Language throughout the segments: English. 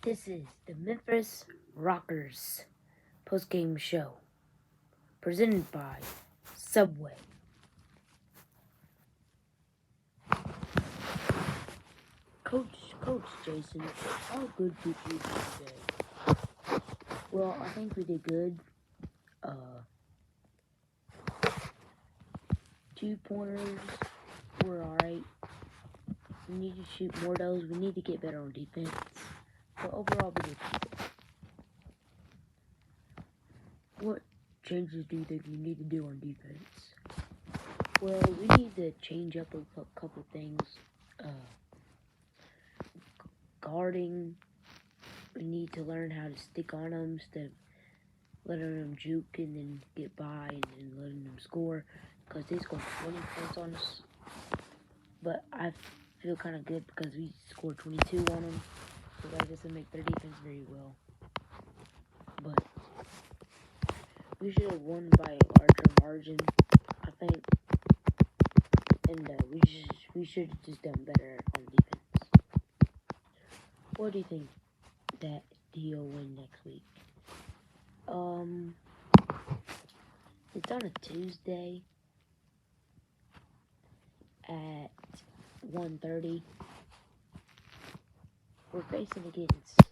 This is the Memphis Rockers postgame show, presented by Subway. Coach Jason, how good did you do today? Well, I think we did good. 2-pointers were alright. We need to shoot more of those. We need to get better on defense. But overall, we did good. What changes do you think you need to do on defense? Well, we need to change up a couple things. Guarding, we need to learn how to stick on them instead of letting them juke and then get by and then letting them score, because they scored 20 points on us. But I feel kind of good because we scored 22 on them, so that doesn't make their defense very well. But we should have won by a larger margin, I think, and we should have just done better on defense. What do you think that he'll win next week? It's on a Tuesday at 1:30. We're facing against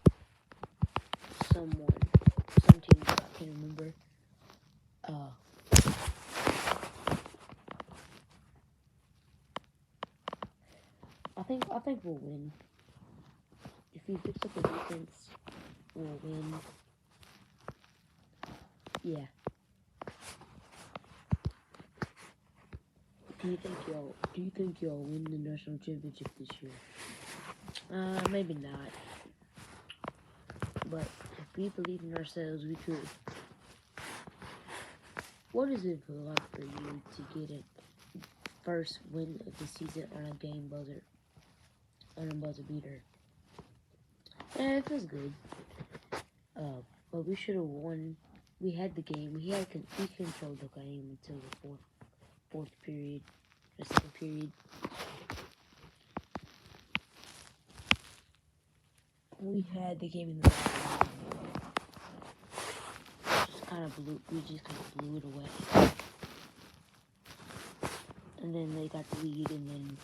some team I can't remember. I think we'll win. If we fix up the defense, we'll win. Yeah. Do you think y'all win the national championship this year? Maybe not. But if we believe in ourselves, we could. What does it feel like for you to get a first win of the season on a buzzer beater? It feels good. But we should have won. We had the game. We controlled the game until the fourth period, the second period. We had the game in the back. We just kind of blew it away. And then they got the lead, and then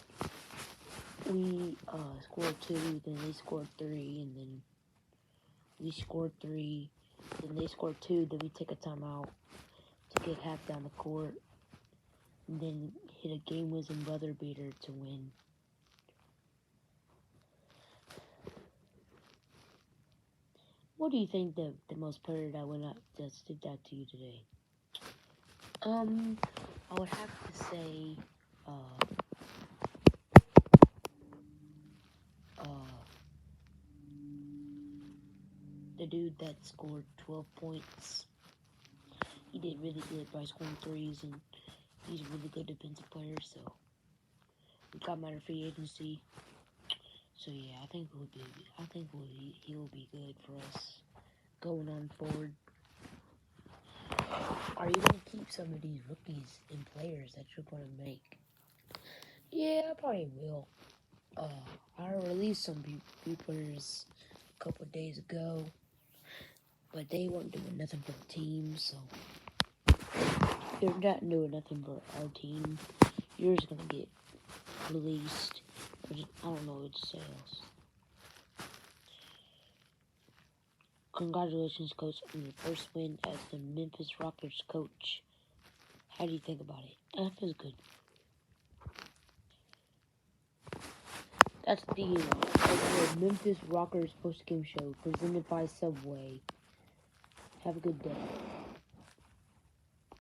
we scored 2, then they scored 3, and then we scored 3, then they scored 2, then we take a timeout to get half down the court, and then hit a game-winning buzzer beater to win. What do you think the most player that stood out to you today? I would have to say, the dude that scored 12 points. He did really good by scoring 3s, and he's a really good defensive player, so we got him out of free agency. So yeah, I think he will be good for us going on forward. Are you gonna keep some of these rookies and players that you're gonna make? Yeah, I probably will. I released some few players a couple of days ago, but they weren't doing nothing for the team, so if you're not doing nothing for our team, you're just gonna get released. I don't know what to say else. Congratulations, Coach, on your first win as the Memphis Rockers coach. How do you think about it? That feels good. That's the Memphis Rockers post-game show presented by Subway. Have a good day.